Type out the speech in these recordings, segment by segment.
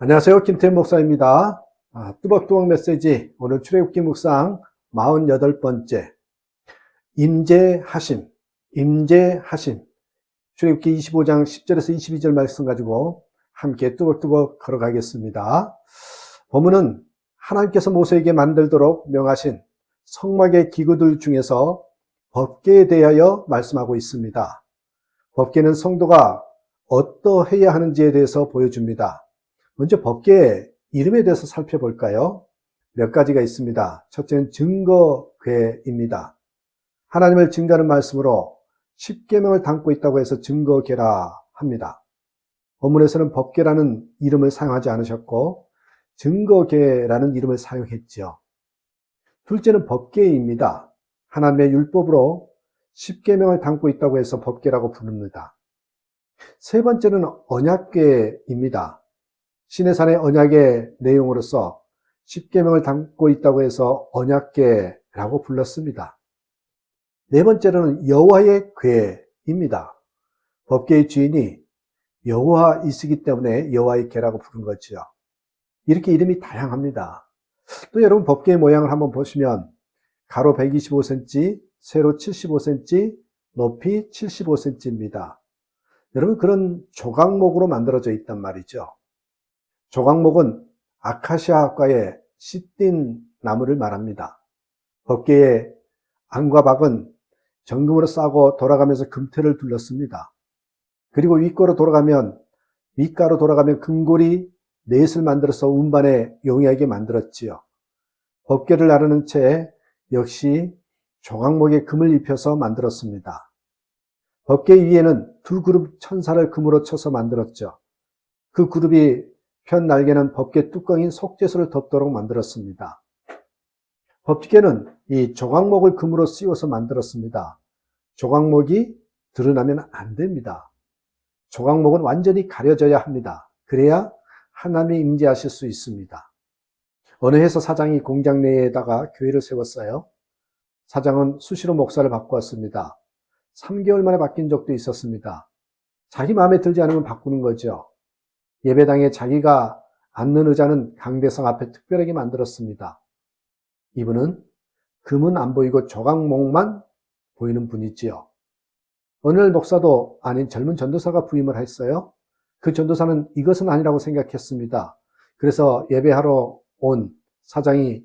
안녕하세요. 김태현 목사입니다. 뚜벅뚜벅 메시지 오늘 출애굽기 묵상 48번째 임재하심 출애굽기 25장 10절에서 22절 말씀 가지고 함께 뚜벅뚜벅 걸어가겠습니다. 본문은 하나님께서 모세에게 만들도록 명하신 성막의 기구들 중에서 법궤에 대하여 말씀하고 있습니다. 법궤는 성도가 어떠해야 하는지에 대해서 보여줍니다. 먼저 법궤의 이름에 대해서 살펴볼까요? 몇 가지가 있습니다. 첫째는 증거궤입니다. 하나님을 증거하는 말씀으로 십계명을 담고 있다고 해서 증거궤라 합니다. 본문에서는 법궤라는 이름을 사용하지 않으셨고 증거궤라는 이름을 사용했죠. 둘째는 법궤입니다. 하나님의 율법으로 십계명을 담고 있다고 해서 법궤라고 부릅니다. 세 번째는 언약궤입니다. 시내산의 언약의 내용으로서 십계명을 담고 있다고 해서 언약궤라고 불렀습니다. 네 번째로는 여호와의 궤입니다. 법궤의 주인이 여호와이시기 때문에 여호와의 궤라고 부른 거죠. 이렇게 이름이 다양합니다. 또 여러분 법궤의 모양을 한번 보시면 가로 125cm, 세로 75cm, 높이 75cm입니다. 여러분 그런 조각목으로 만들어져 있단 말이죠. 조각목은 아카시아과의 씨띤 나무를 말합니다. 법궤의 안과 박은 정금으로 싸고 돌아가면서 금태를 둘렀습니다. 그리고 윗가로 돌아가면 금고리 넷을 만들어서 운반에 용이하게 만들었지요. 법궤를 나르는 채 역시 조각목에 금을 입혀서 만들었습니다. 법궤 위에는 두 그룹 천사를 금으로 쳐서 만들었죠. 그 그룹이 편 날개는 법궤 뚜껑인 속죄소를 덮도록 만들었습니다. 법궤는 이 조각목을 금으로 씌워서 만들었습니다. 조각목이 드러나면 안 됩니다. 조각목은 완전히 가려져야 합니다. 그래야 하나님이 임재하실 수 있습니다. 어느 회사 사장이 공장 내에다가 교회를 세웠어요. 사장은 수시로 목사를 바꾸었습니다. 3개월 만에 바뀐 적도 있었습니다. 자기 마음에 들지 않으면 바꾸는 거죠. 예배당에 자기가 앉는 의자는 강대상 앞에 특별하게 만들었습니다. 이분은 금은 안 보이고 조각목만 보이는 분이지요. 어느 날 목사도 아닌 젊은 전도사가 부임을 했어요. 그 전도사는 이것은 아니라고 생각했습니다. 그래서 예배하러 온 사장이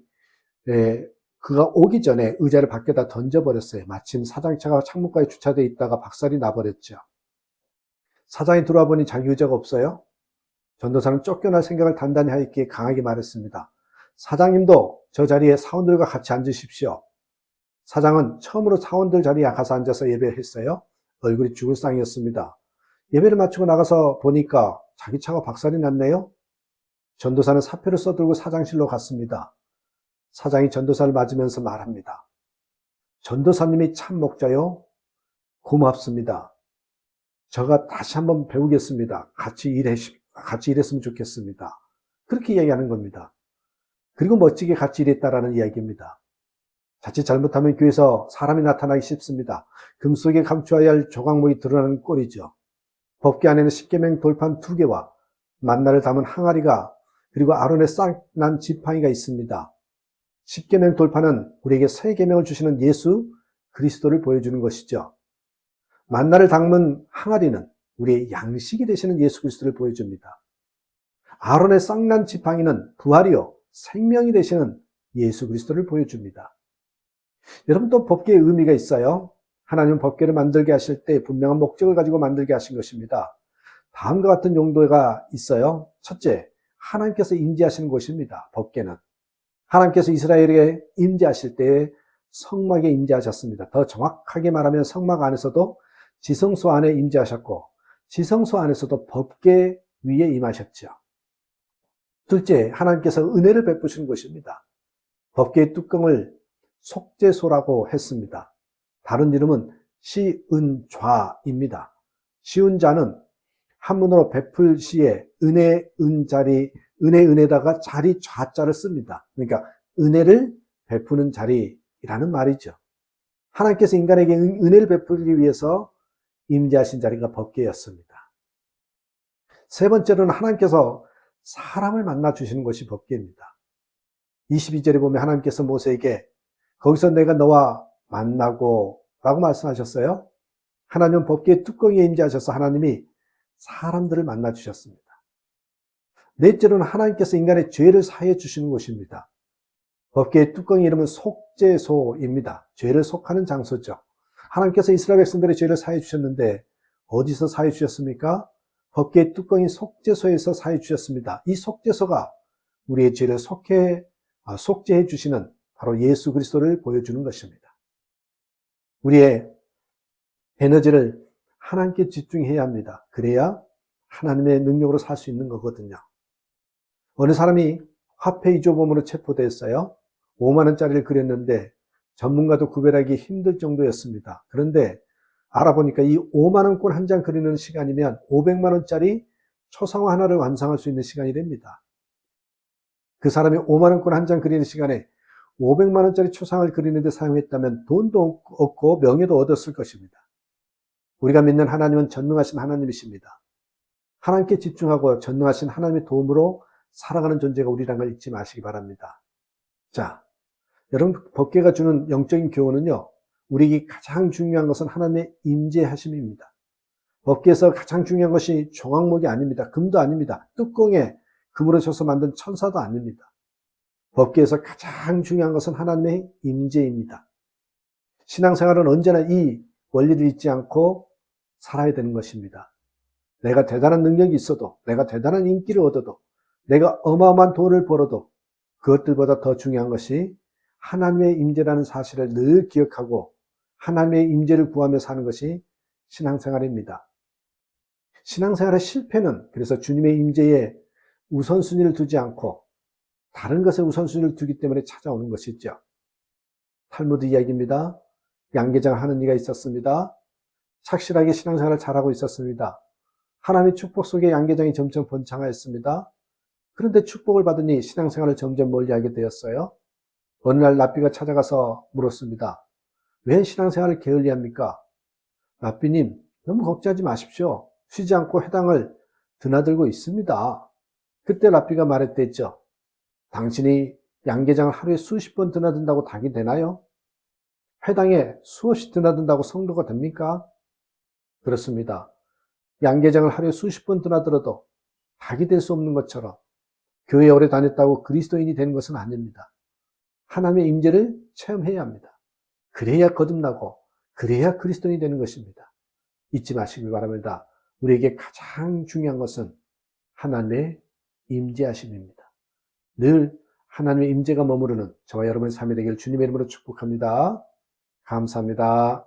그가 오기 전에 의자를 밖에다 던져버렸어요. 마침 사장차가 창문가에 주차되어 있다가 박살이 나버렸죠. 사장이 들어와 보니 자기 의자가 없어요. 전도사는 쫓겨날 생각을 단단히 하였기에 강하게 말했습니다. 사장님도 저 자리에 사원들과 같이 앉으십시오. 사장은 처음으로 사원들 자리에 가서 앉아서 예배를 했어요. 얼굴이 죽을 상이었습니다. 예배를 마치고 나가서 보니까 자기 차가 박살이 났네요. 전도사는 사표를 써들고 사장실로 갔습니다. 사장이 전도사를 맞으면서 말합니다. 전도사님이 참 목자요. 고맙습니다. 제가 다시 한번 배우겠습니다. 같이 일했으면 좋겠습니다. 그렇게 이야기하는 겁니다. 그리고 멋지게 같이 일했다라는 이야기입니다. 자칫 잘못하면 교회에서 사람이 나타나기 쉽습니다. 금 속에 감추어야 할 조각목이 드러나는 꼴이죠. 법궤 안에는 십계명 돌판 2개와 만나를 담은 항아리가 그리고 아론의 싹난 지팡이가 있습니다. 십계명 돌판은 우리에게 새 계명을 주시는 예수 그리스도를 보여주는 것이죠. 만나를 담은 항아리는 우리의 양식이 되시는 예수 그리스도를 보여줍니다. 아론의 싹난 지팡이는 부활이요 생명이 되시는 예수 그리스도를 보여줍니다. 여러분 또 법궤의 의미가 있어요. 하나님은 법궤를 만들게 하실 때 분명한 목적을 가지고 만들게 하신 것입니다. 다음과 같은 용도가 있어요. 첫째, 하나님께서 임재하시는 곳입니다. 법궤는 하나님께서 이스라엘에게 임재하실 때 성막에 임재하셨습니다. 더 정확하게 말하면 성막 안에서도 지성소 안에 임재하셨고 지성소 안에서도 법궤 위에 임하셨죠. 둘째, 하나님께서 은혜를 베푸시는 것입니다. 법궤의 뚜껑을 속죄소라고 했습니다. 다른 이름은 시은좌입니다. 시은좌는 한문으로 베풀 시에 은혜다가 자리 좌자를 씁니다. 그러니까 은혜를 베푸는 자리라는 말이죠. 하나님께서 인간에게 은혜를 베풀기 위해서 임재하신 자리가 법궤였습니다. 세 번째로는 하나님께서 사람을 만나 주시는 것이 법궤입니다. 22절에 보면 하나님께서 모세에게 거기서 내가 너와 만나고 라고 말씀하셨어요. 하나님은 법궤의 뚜껑에 임재하셔서 하나님이 사람들을 만나 주셨습니다. 넷째로는 하나님께서 인간의 죄를 사해 주시는 곳입니다. 법궤의 뚜껑의 이름은 속죄소입니다. 죄를 속하는 장소죠. 하나님께서 이스라엘 백성들의 죄를 사해 주셨는데 어디서 사해 주셨습니까? 법궤의 뚜껑인 속죄소에서 사해 주셨습니다. 이 속죄소가 우리의 죄를 속죄해 주시는 바로 예수 그리스도를 보여주는 것입니다. 우리의 에너지를 하나님께 집중해야 합니다. 그래야 하나님의 능력으로 살 수 있는 거거든요. 어느 사람이 화폐 위조범으로 체포됐어요. 5만 원짜리를 그렸는데 전문가도 구별하기 힘들 정도였습니다. 그런데 알아보니까 이 5만 원권 한 장 그리는 시간이면 500만 원짜리 초상화 하나를 완성할 수 있는 시간이 됩니다. 그 사람이 5만 원권 한 장 그리는 시간에 500만 원짜리 초상화를 그리는데 사용했다면 돈도 얻고 명예도 얻었을 것입니다. 우리가 믿는 하나님은 전능하신 하나님이십니다. 하나님께 집중하고 전능하신 하나님의 도움으로 살아가는 존재가 우리라는 걸 잊지 마시기 바랍니다. 자, 여러분, 법궤가 주는 영적인 교훈은요, 우리에게 가장 중요한 것은 하나님의 임재하심입니다. 법궤에서 가장 중요한 것이 조각목이 아닙니다. 금도 아닙니다. 뚜껑에 금으로 쳐서 만든 천사도 아닙니다. 법궤에서 가장 중요한 것은 하나님의 임재입니다. 신앙생활은 언제나 이 원리를 잊지 않고 살아야 되는 것입니다. 내가 대단한 능력이 있어도, 내가 대단한 인기를 얻어도, 내가 어마어마한 돈을 벌어도 그것들보다 더 중요한 것이 하나님의 임재라는 사실을 늘 기억하고 하나님의 임재를 구하며 사는 것이 신앙생활입니다. 신앙생활의 실패는 그래서 주님의 임재에 우선순위를 두지 않고 다른 것에 우선순위를 두기 때문에 찾아오는 것이죠. 탈무드 이야기입니다. 양계장을 하는 이가 있었습니다. 착실하게 신앙생활을 잘하고 있었습니다. 하나님의 축복 속에 양계장이 점점 번창하였습니다. 그런데 축복을 받으니 신앙생활을 점점 멀리하게 되었어요. 어느 날 랍비가 찾아가서 물었습니다. 왜 신앙생활을 게을리합니까? 랍비님, 너무 걱정하지 마십시오. 쉬지 않고 회당을 드나들고 있습니다. 그때 랍비가 말했댔죠. 당신이 양계장을 하루에 수십 번 드나든다고 닭이 되나요? 회당에 수없이 드나든다고 성도가 됩니까? 그렇습니다. 양계장을 하루에 수십 번 드나들어도 닭이 될 수 없는 것처럼 교회에 오래 다녔다고 그리스도인이 되는 것은 아닙니다. 하나님의 임재를 체험해야 합니다. 그래야 거듭나고 그래야 그리스도인이 되는 것입니다. 잊지 마시기 바랍니다. 우리에게 가장 중요한 것은 하나님의 임재하심입니다. 늘 하나님의 임재가 머무르는 저와 여러분의 삶이 되길 주님의 이름으로 축복합니다. 감사합니다.